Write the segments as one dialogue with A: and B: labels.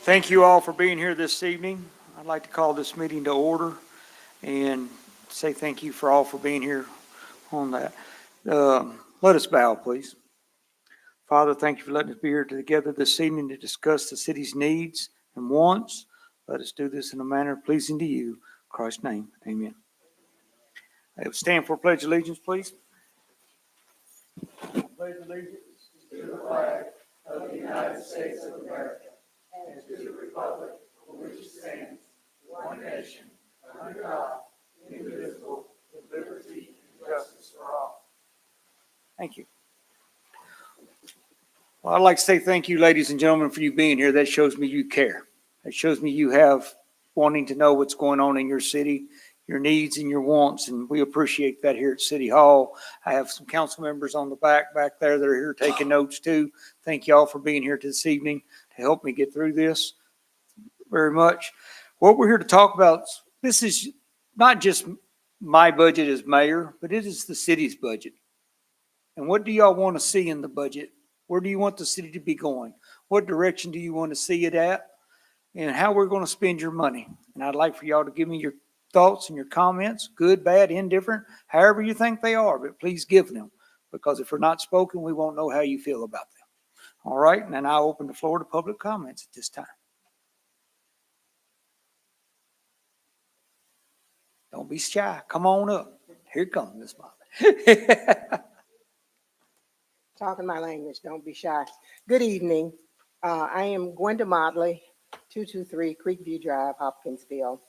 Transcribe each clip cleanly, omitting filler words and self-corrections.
A: Thank you all for being here this evening. I'd like to call this meeting to order and say thank you for all for being here on that. Let us bow, please. Father, thank you for letting us be here together this evening to discuss the city's needs and wants. Let us do this in a manner pleasing to you. In Christ's name, amen. Stand for pledge allegiance, please. Pledge allegiance to the flag of the United States of America and to the republic for which it stands, one nation, under God, indivisible, with liberty and justice for all. Thank you. Well, I'd like to say thank you, ladies and gentlemen, for you being here. That shows me you care. That shows me you have wanting to know what's going on in your city, your needs and your wants, and we appreciate that here at City Hall. I have some council members on the back there that are here taking notes too. Thank you all for being here this evening to help me get through this very much. What we're here to talk about, this is not just my budget as mayor, but it is the city's budget. And what do y'all want to see in the budget? Where do you want the city to be going? What direction do you want to see it at? And how we're going to spend your money. And I'd like for y'all to give me your thoughts and your comments, good, bad, indifferent, however you think they are, but please give them. Because if they're not spoken, we won't know how you feel about them. All right, and then I'll open the floor to public comments at this time. Don't be shy. Come on up. Here comes Miss Molly.
B: Talking my language, don't be shy. Good evening. I am Gwenda Motley, 223 Creekview Drive, Hopkinsville.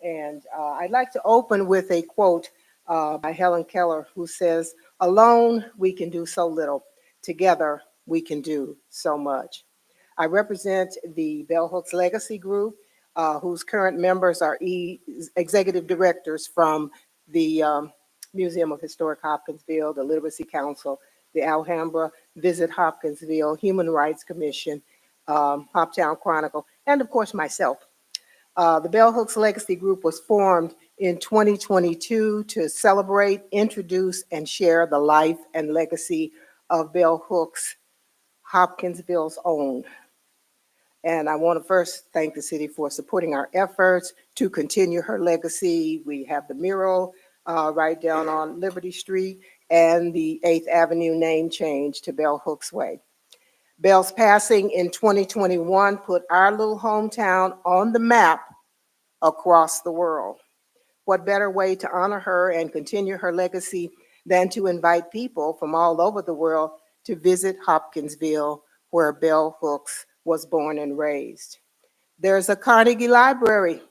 B: And I'd like to open with a quote by Helen Keller, who says, "Alone we can do so little. Together we can do so much." I represent the Bell Hooks Legacy Group, whose current members are executive directors from the Museum of Historic Hopkinsville, the Literacy Council, the Alhambra Visit Hopkinsville, Human Rights Commission, Hoptown Chronicle, and of course myself. The Bell Hooks Legacy Group was formed in 2022 to celebrate, introduce, and share the life and legacy of Bell Hooks, Hopkinsville's own. And I want to first thank the city for supporting our efforts to continue her legacy. We have the mural right down on Liberty Street and the 8th Avenue name change to Bell Hooks Way. Bell's passing in 2021 put our little hometown on the map across the world. What better way to honor her and continue her legacy than to invite people from all over the world to visit Hopkinsville, where Bell Hooks was born and raised. There's a Carnegie Library,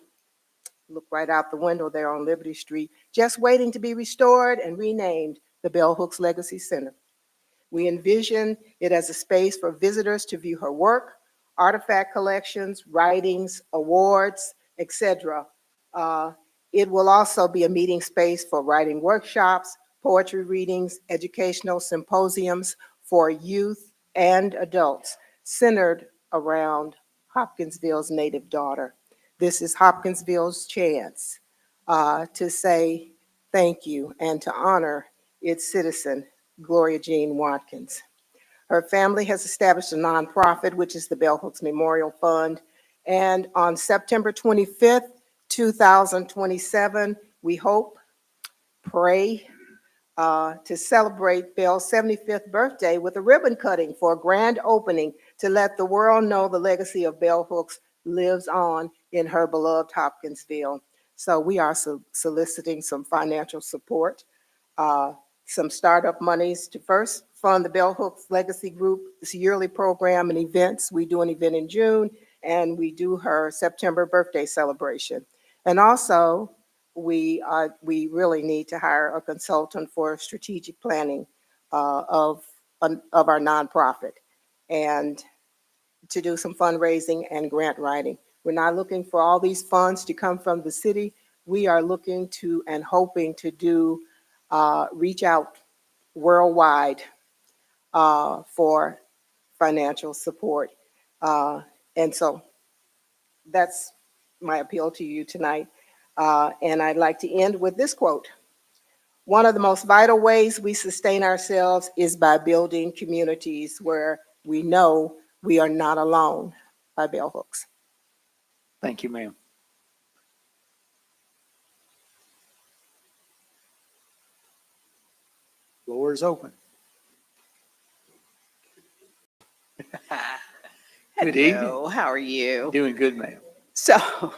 B: look right out the window there on Liberty Street, just waiting to be restored and renamed the Bell Hooks Legacy Center. We envision it as a space for visitors to view her work, artifact collections, writings, awards, etc. It will also be a meeting space for writing workshops, poetry readings, educational symposiums for youth and adults, centered around Hopkinsville's native daughter. This is Hopkinsville's chance to say thank you and to honor its citizen, Gloria Jean Watkins. Her family has established a nonprofit, which is the Bell Hooks Memorial Fund. And on September 25th, 2027, we hope, pray, to celebrate Bell's 75th birthday with a ribbon cutting for a grand opening to let the world know the legacy of Bell Hooks lives on in her beloved Hopkinsville. So we are soliciting some financial support, some startup monies to first fund the Bell Hooks Legacy Group's yearly program and events. We do an event in June, and we do her September birthday celebration. And also, we really need to hire a consultant for strategic planning of our nonprofit and to do some fundraising and grant writing. We're not looking for all these funds to come from the city. We are looking to and hoping to do reach out worldwide for financial support. And so that's my appeal to you tonight. And I'd like to end with this quote. "One of the most vital ways we sustain ourselves is by building communities where we know we are not alone," by Bell Hooks.
A: Thank you, ma'am. Floor is open. Good evening.
C: Hello, how are you?
A: Doing good, ma'am.
C: So,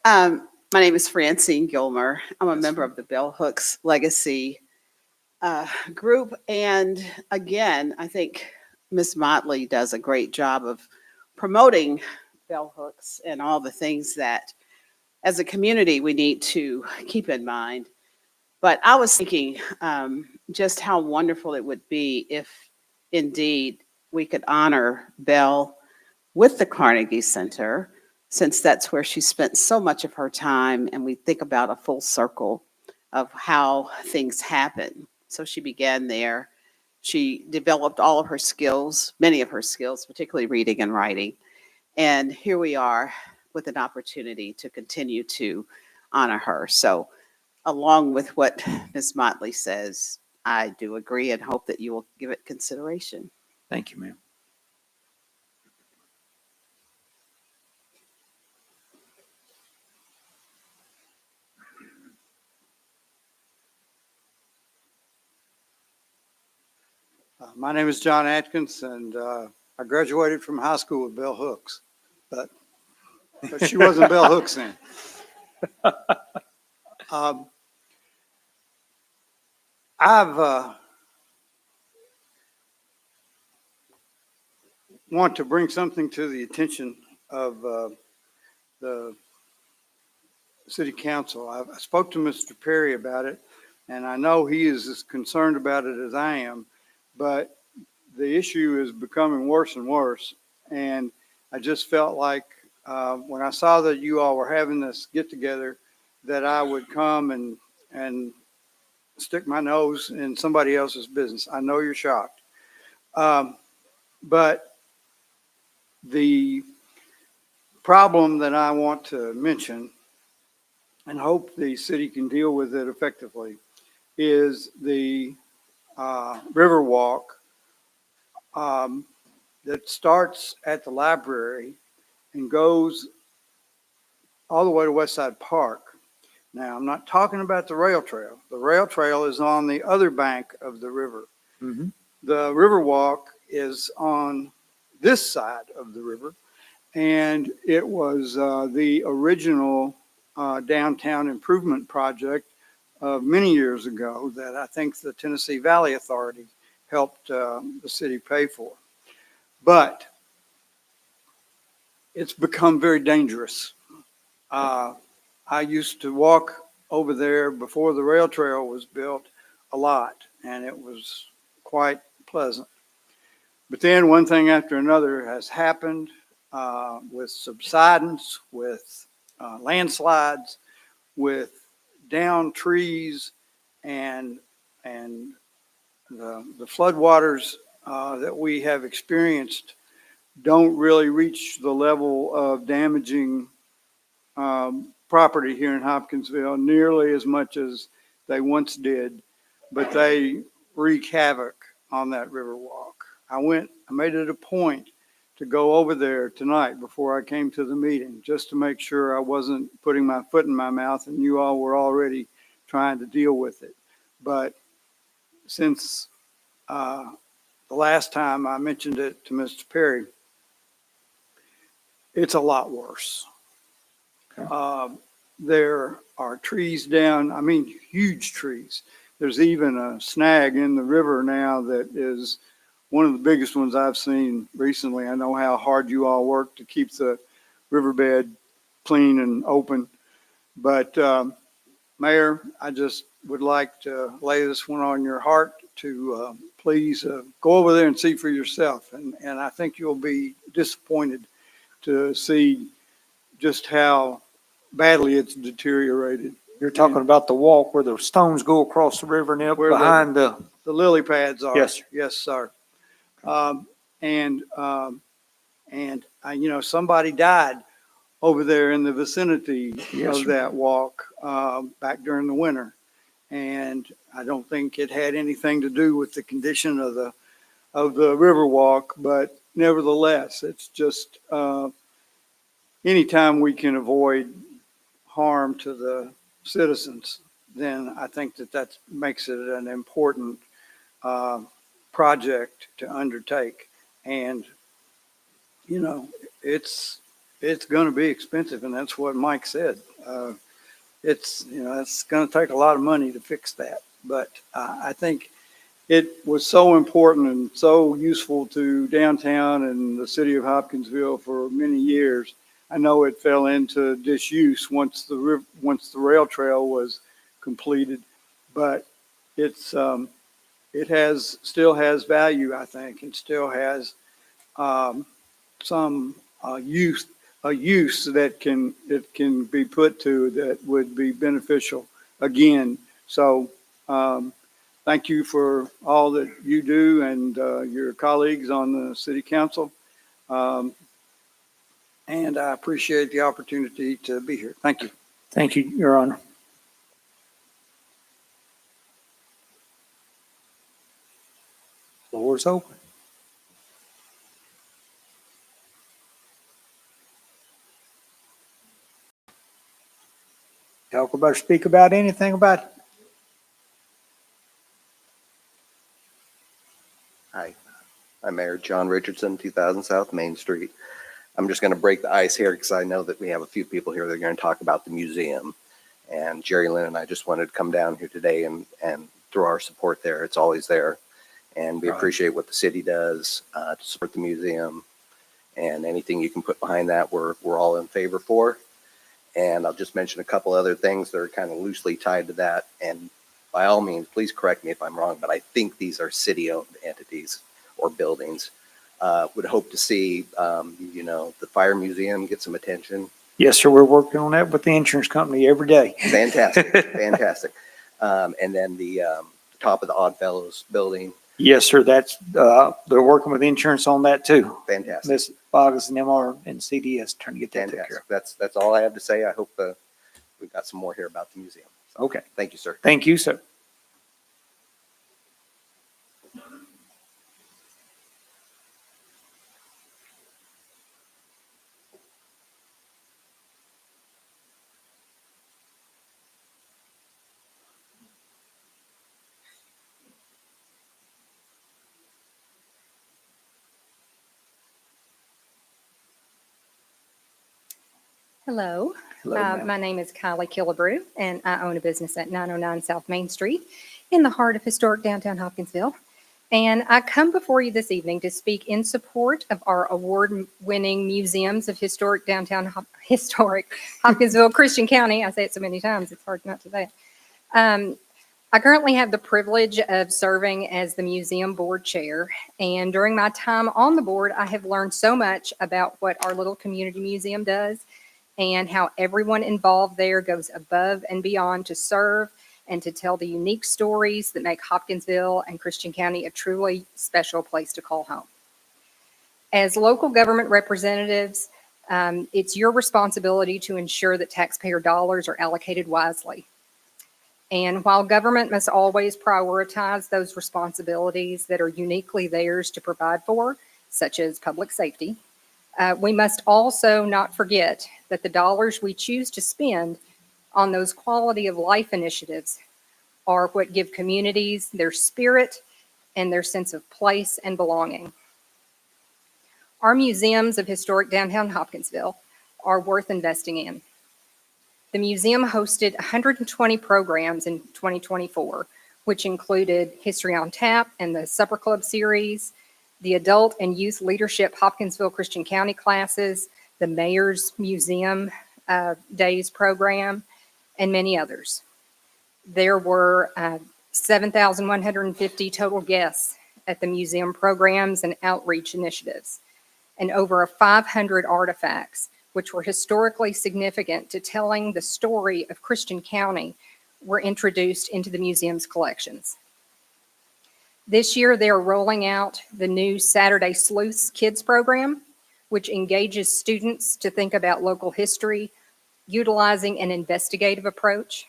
C: my name is Francine Gilmer. I'm a member of the Bell Hooks Legacy group. And again, I think Miss Motley does a great job of promoting Bell Hooks and all the things that, as a community, we need to keep in mind. But I was thinking just how wonderful it would be if indeed we could honor Bell with the Carnegie Center, since that's where she spent so much of her time, and we think about a full circle of how things happen. So she began there. She developed all of her skills, many of her skills, particularly reading and writing. And here we are with an opportunity to continue to honor her. So along with what Ms. Motley says, I do agree and hope that you will give it consideration.
A: Thank you, ma'am.
D: My name is John Atkins, and I graduated from high school with Bell Hooks, but she wasn't Bell Hooks then. I've want to bring something to the attention of the city council. I spoke to Mr. Perry about it, and I know he is as concerned about it as I am, but the issue is becoming worse and worse. And I just felt like when I saw that you all were having this get together, that I would come and stick my nose in somebody else's business. I know you're shocked. But the problem that I want to mention and hope the city can deal with it effectively is the river walk that starts at the library and goes all the way to Westside Park. Now, I'm not talking about the rail trail. The rail trail is on the other bank of the river.
A: Mm-hmm.
D: The river walk is on this side of the river, and it was the original downtown improvement project many years ago that I think the Tennessee Valley Authority helped the city pay for. But it's become very dangerous. I used to walk over there before the rail trail was built a lot, and it was quite pleasant. But then one thing after another has happened with subsidence, with landslides, with down trees, and the floodwaters that we have experienced don't really reach the level of damaging property here in Hopkinsville nearly as much as they once did, but they wreak havoc on that river walk. I made it a point to go over there tonight before I came to the meeting, just to make sure I wasn't putting my foot in my mouth and you all were already trying to deal with it. But since the last time I mentioned it to Mr. Perry, it's a lot worse.
A: Okay.
D: There are trees down, I mean, huge trees. There's even a snag in the river now that is one of the biggest ones I've seen recently. I know how hard you all work to keep the riverbed clean and open. But Mayor, I just would like to lay this one on your heart to please go over there and see for yourself. And I think you'll be disappointed to see just how badly it's deteriorated.
A: You're talking about the walk where the stones go across the river and up
D: Where
A: behind the.
D: The lily pads are.
A: Yes, sir.
D: Yes, sir. Somebody died over there in the vicinity
A: Yes,
D: of
A: sir.
D: that walk back during the winter. And I don't think it had anything to do with the condition of the river walk, but nevertheless, it's just anytime we can avoid harm to the citizens, then I think that makes it an important project to undertake. And, you know, it's going to be expensive, and that's what Mike said. It's going to take a lot of money to fix that. But I think it was so important and so useful to downtown and the city of Hopkinsville for many years. I know it fell into disuse once the rail trail was completed, but still has value, I think, and still has some use that can be put to that would be beneficial again. So thank you for all that you do and your colleagues on the city council. And I appreciate the opportunity to be here. Thank you.
A: Thank you, Your Honor. Floor is open. Talk about or speak about anything about it.
E: Hi, I'm Mayor John Richardson, 2000 South Main Street. I'm just going to break the ice here because I know that we have a few people here that are going to talk about the museum. And Jerry Lynn and I just wanted to come down here today and throw our support there. It's always there. And we appreciate what the city does to support the museum. And anything you can put behind that, we're all in favor for. And I'll just mention a couple other things that are kind of loosely tied to that. And by all means, please correct me if I'm wrong, but I think these are city-owned entities or buildings. Would hope to see, the fire museum get some attention.
A: Yes, sir. We're working on that with the insurance company every day.
E: Fantastic, fantastic. And then the top of the Oddfellows building.
A: Yes, sir. That's they're working with insurance on that too.
E: Fantastic.
A: Miss Boggess and MR and CDS trying to get that taken care
E: Fantastic. That's all I have to say. I hope we've got some more here about the museum.
A: of. Okay.
E: Thank you, sir.
A: Thank you, sir.
F: Hello,
A: Hello, ma'am.
F: my name is Kylie Killebrew, and I own a business at 909 South Main Street in the heart of historic downtown Hopkinsville. And I come before you this evening to speak in support of our award-winning museums of historic historic Hopkinsville, Christian County. I say it so many times, it's hard not to say it. I currently have the privilege of serving as the museum board chair. And during my time on the board, I have learned so much about what our little community museum does and how everyone involved there goes above and beyond to serve and to tell the unique stories that make Hopkinsville and Christian County a truly special place to call home. As local government representatives, it's your responsibility to ensure that taxpayer dollars are allocated wisely. And while government must always prioritize those responsibilities that are uniquely theirs to provide for, such as public safety, we must also not forget that the dollars we choose to spend on those quality of life initiatives are what give communities their spirit and their sense of place and belonging. Our museums of historic downtown Hopkinsville are worth investing in. The museum hosted 120 programs in 2024, which included History on Tap and the Supper Club series, the Adult and Youth Leadership Hopkinsville Christian County classes, the Mayor's Museum Days program, and many others. There were 7,150 total guests at the museum programs and outreach initiatives, and over 500 artifacts, which were historically significant to telling the story of Christian County, were introduced into the museum's collections. This year, they are rolling out the new Saturday Sleuths Kids program, which engages students to think about local history, utilizing an investigative approach.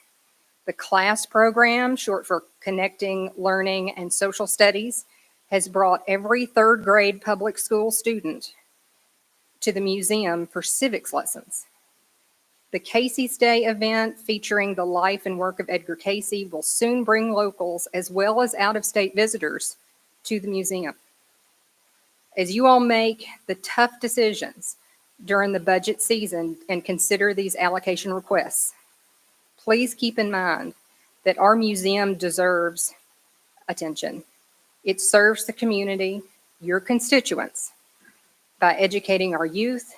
F: The CLASS program, short for Connecting, Learning, and Social Studies, has brought every third grade public school student to the museum for civics lessons. The Casey's Day event featuring the life and work of Edgar Casey will soon bring locals as well as out-of-state visitors to the museum. As you all make the tough decisions during the budget season and consider these allocation requests, please keep in mind that our museum deserves attention. It serves the community, your constituents, by educating our youth,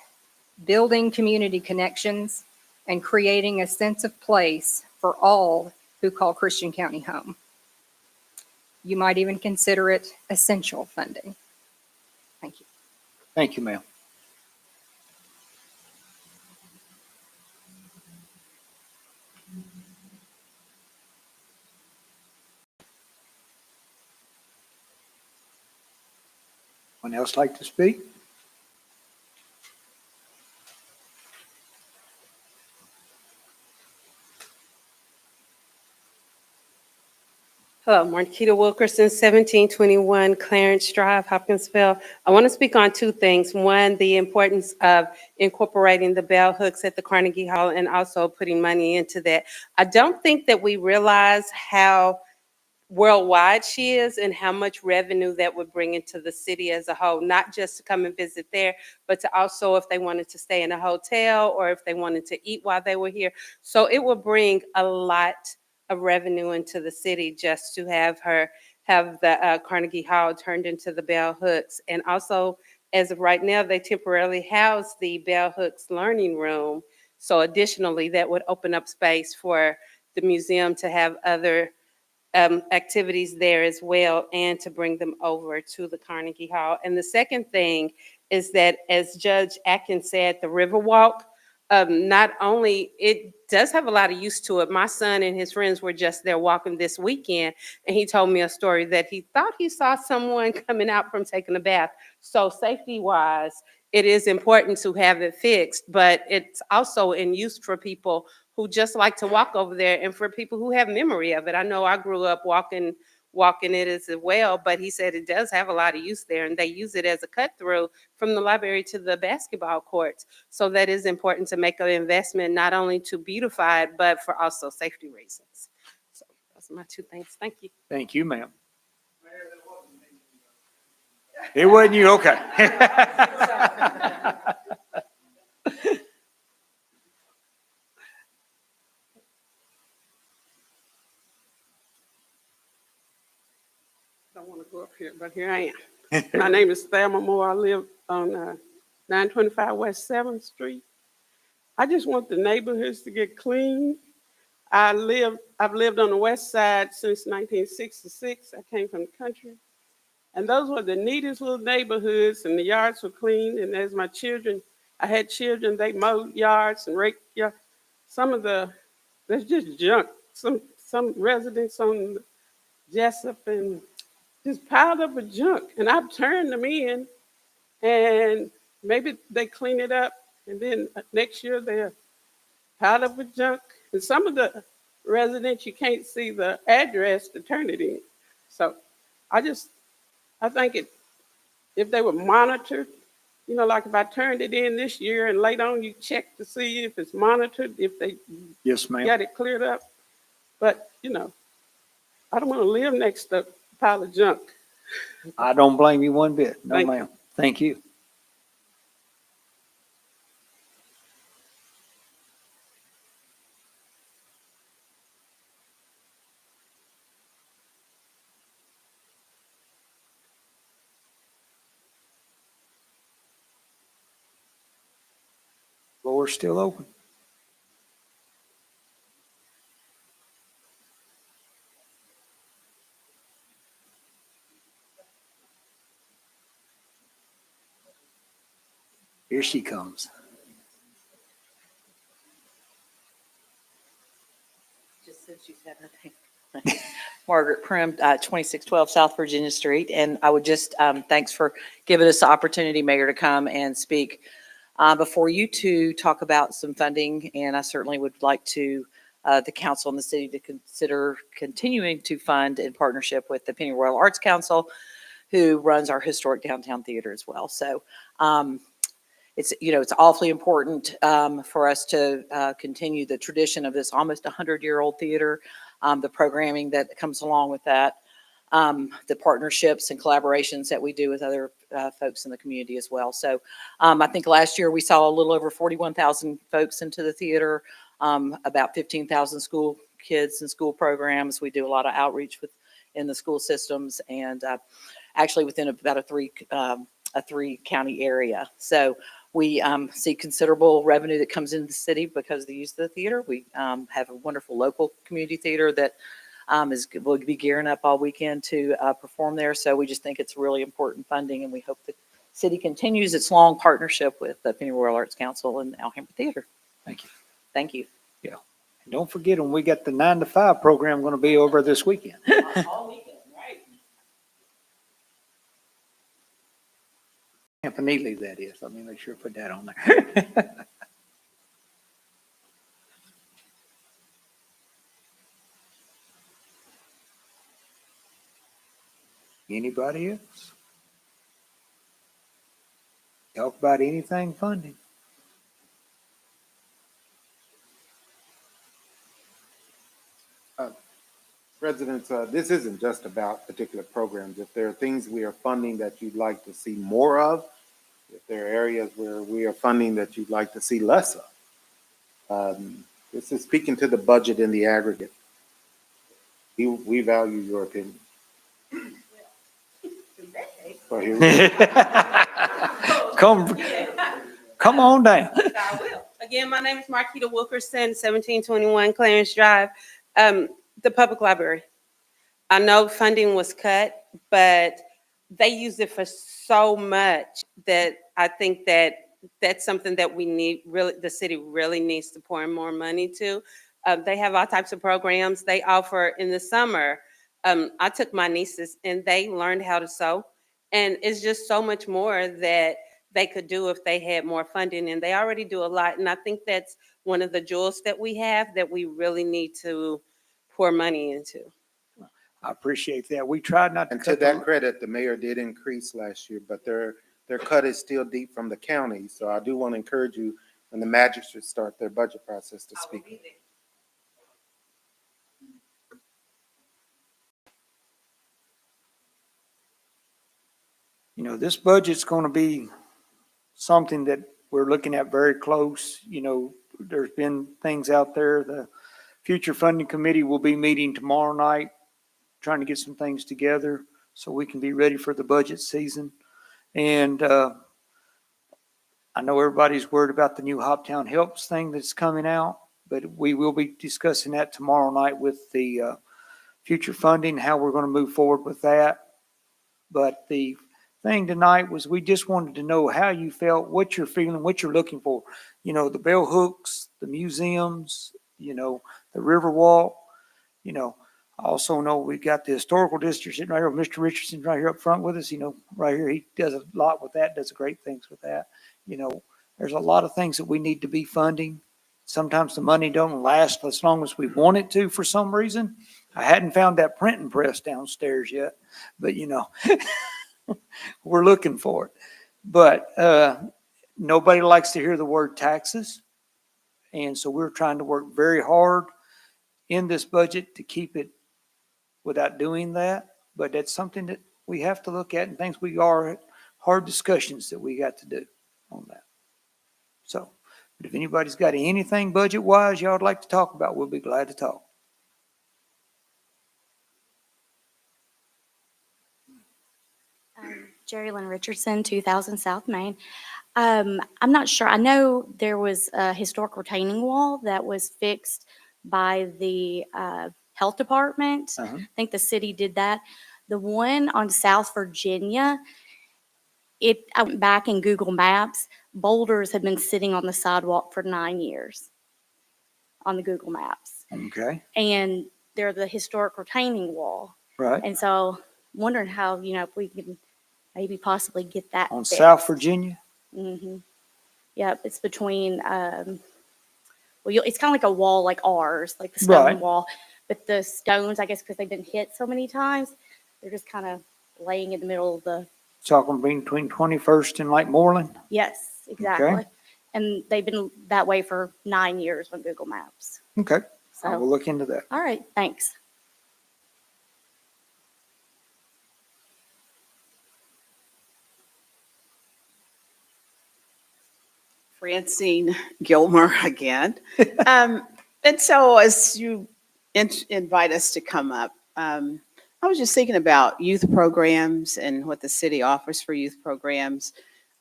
F: building community connections, and creating a sense of place for all who call Christian County home. You might even consider it essential funding. Thank you.
A: Thank you, ma'am. Anyone else like to speak?
G: Hello, Marquita Wilkerson, 1721 Clarence Drive, Hopkinsville. I want to speak on two things. One, the importance of incorporating the bell hooks at the Carnegie Hall and also putting money into that. I don't think that we realize how worldwide she is and how much revenue that would bring into the city as a whole, not just to come and visit there, but to also if they wanted to stay in a hotel or if they wanted to eat while they were here. So it will bring a lot of revenue into the city just to have the Carnegie Hall turned into the bell hooks. And also, as of right now, they temporarily house the bell hooks learning room. So additionally, that would open up space for the museum to have other activities there as well and to bring them over to the Carnegie Hall. And the second thing is that, as Judge Atkins said, the Riverwalk, not only it does have a lot of use to it. My son and his friends were just there walking this weekend, and he told me a story that he thought he saw someone coming out from taking a bath. So safety-wise, it is important to have it fixed, but it's also in use for people who just like to walk over there and for people who have memory of it. I know I grew up walking it as well, but he said it does have a lot of use there, and they use it as a cut through from the library to the basketball courts. So that is important to make an investment, not only to beautify it, but for also safety reasons. So those are my two things. Thank you.
A: Thank you, ma'am. It wasn't you, okay.
H: I want to go up here, but here I am. My name is Thelma Moore. I live on 925 West 7th Street. I just want the neighborhoods to get clean. I've lived on the west side since 1966. I came from the country. And those were the neatest little neighborhoods, and the yards were clean. And as I had children, they mowed yards and raked yards. There's just junk. Some residents on Jessup and just piled up with junk, and I've turned them in, and maybe they clean it up, and then next year they're piled up with junk. And some of the residents, you can't see the address to turn it in. So I think if they were monitored, like if I turned it in this year and later on you check to see if it's monitored, if they
A: Yes, ma'am.
H: got it cleared up. But, I don't want to live next to a pile of junk.
A: I don't blame you one bit. No,
H: Thank you.
A: ma'am. Thank you. Floor's still open. Here she comes.
I: Just since you said her name. Margaret Prim, 2612 South Virginia Street. And I would just, thanks for giving us the opportunity, Mayor, to come and speak before you to talk about some funding. And I certainly would like to, the council and the city to consider continuing to fund in partnership with the Pennyroyal Arts Council, who runs our historic downtown theater as well. So it's, it's awfully important for us to continue the tradition of this almost 100-year-old theater, the programming that comes along with that, the partnerships and collaborations that we do with other folks in the community as well. So I think last year we saw a little over 41,000 folks into the theater, about 15,000 school kids and school programs. We do a lot of outreach in the school systems, and actually within about a three county area. So we see considerable revenue that comes into the city because of the use of the theater. We have a wonderful local community theater that will be gearing up all weekend to perform there. So we just think it's really important funding, and we hope the city continues its long partnership with the Penny Royal Arts Council and Alhambra Theater.
A: Thank you.
I: Thank you.
A: And don't forget, when we got the 9 to 5 program going to be over this weekend.
I: All weekend, right?
A: Campanile, that is. Let me make sure to put that on there. Anybody else? Talk about anything funding.
J: Residents, this isn't just about particular programs. If there are things we are funding that you'd like to see more of, if there are areas where we are funding that you'd like to see less of, this is speaking to the budget in the aggregate. We value your opinion. So here we go.
A: Come on down.
G: I will. Again, my name is Marquita Wilkerson, 1721 Clarence Drive. The public library. I know funding was cut, but they use it for so much that I think that that's something that we need, really, the city really needs to pour in more money to. They have all types of programs they offer in the summer. I took my nieces and they learned how to sew. And it's just so much more that they could do if they had more funding, and they already do a lot. And I think that's one of the jewels that we have that we really need to pour money into.
A: I appreciate that. We tried not to
J: And to
A: cut
J: that credit, the mayor did increase last year, but their cut is still deep from the county. So I do want to encourage you, when the magistrates start their budget process, to speak.
A: This budget's going to be something that we're looking at very close. There's been things out there. The Future Funding Committee will be meeting tomorrow night, trying to get some things together so we can be ready for the budget season. And I know everybody's worried about the new Hoptown Helps thing that's coming out, but we will be discussing that tomorrow night with the future funding, how we're going to move forward with that. But the thing tonight was we just wanted to know how you felt, what you're feeling, what you're looking for. The bell hooks, the museums, the Riverwalk. I also know we've got the historical district sitting right here. Mr. Richardson right here up front with us, right here. He does a lot with that, does great things with that. There's a lot of things that we need to be funding. Sometimes the money don't last as long as we want it to for some reason. I hadn't found that printing press downstairs yet, but we're looking for it. But nobody likes to hear the word taxes. And so we're trying to work very hard in this budget to keep it without doing that. But that's something that we have to look at, and things we are hard discussions that we got to do on that. So, but if anybody's got anything budget wise y'all would like to talk about, we'll be glad to talk.
K: Jerry Lynn Richardson, 2000 South Main. I'm not sure. I know there was a historic retaining wall that was fixed by the health department.
A: Uh-huh.
K: I think the city did that. The one on South Virginia, I went back in Google Maps. Boulders have been sitting on the sidewalk for 9 years on the Google Maps.
A: Okay.
K: And they're the historic retaining wall.
A: Right.
K: And so wondering how, if we can maybe possibly get that
A: On
K: fixed.
A: South Virginia.
K: Mm-hmm. Yep, it's between, it's kind of like a wall like ours, like the stone
A: Right.
K: wall. But the stones, I guess, because they've been hit so many times, they're just kind of laying in the middle of the,
A: Talking between 21st and like Moreland.
K: yes. exactly. And they've been that way for 9 years on Google Maps.
A: Okay, I will
K: So,
A: look into that.
K: all right, thanks.
C: Francine Gilmer again. And so as you invite us to come up, I was just thinking about youth programs and what the city offers for youth programs,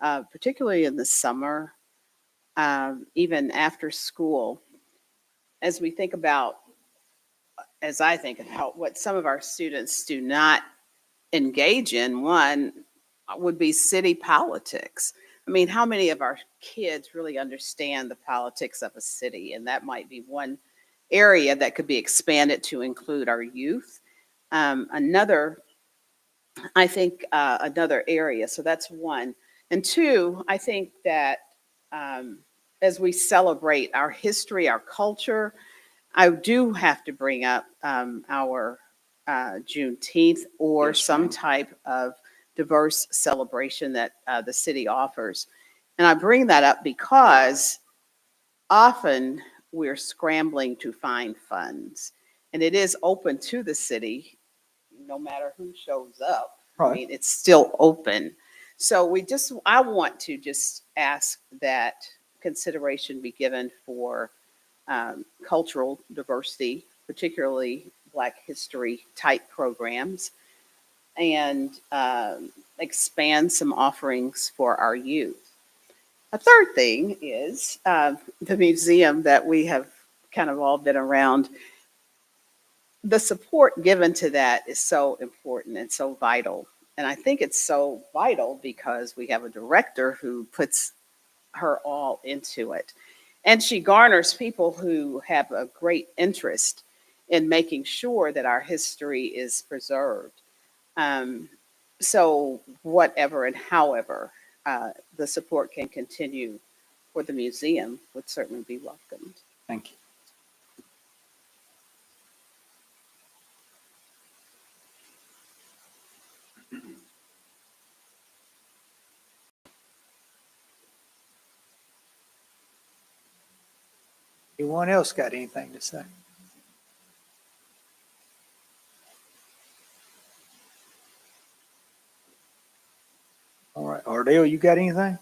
C: particularly in the summer, even after school. As we think about, as I think about what some of our students do not engage in, one would be city politics. I mean, how many of our kids really understand the politics of a city? And that might be one area that could be expanded to include our youth. Another, I think, another area. So that's one. And two, I think that as we celebrate our history, our culture, I do have to bring up our Juneteenth or
A: Yes,
C: some
A: ma'am.
C: type of diverse celebration that the city offers. And I bring that up because often we're scrambling to find funds. And it is open to the city, no matter who shows up. I
A: Right.
C: mean, it's still open. So I want to just ask that consideration be given for cultural diversity, particularly Black history type programs, and expand some offerings for our youth. A third thing is the museum that we have kind of all been around. The support given to that is so important and so vital. And I think it's so vital because we have a director who puts her all into it. And she garners people who have a great interest in making sure that our history is preserved. So whatever and however the support can continue for the museum would certainly be welcomed.
A: Thank you. Anyone else got anything to say? All right, Ardell, you got anything?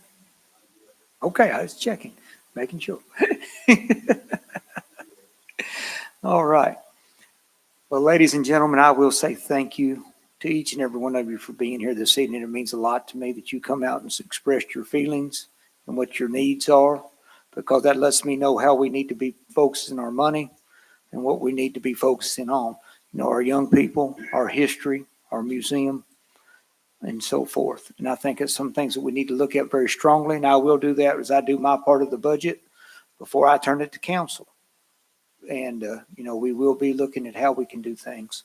A: Okay, I was checking, making sure. All right. Well, ladies and gentlemen, I will say thank you to each and every one of you for being here this evening. It means a lot to me that you come out and express your feelings and what your needs are, because that lets me know how we need to be focusing our money and what we need to be focusing on. You know, our young people, our history, our museum, and so forth. And I think it's some things that we need to look at very strongly. And I will do that as I do my part of the budget before I turn it to council. And, you know, we will be looking at how we can do things.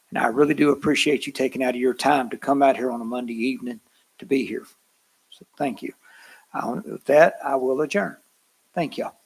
A: And I really do appreciate you taking out of your time to come out here on a Monday evening to be here. So thank you. With that, I will adjourn. Thank y'all.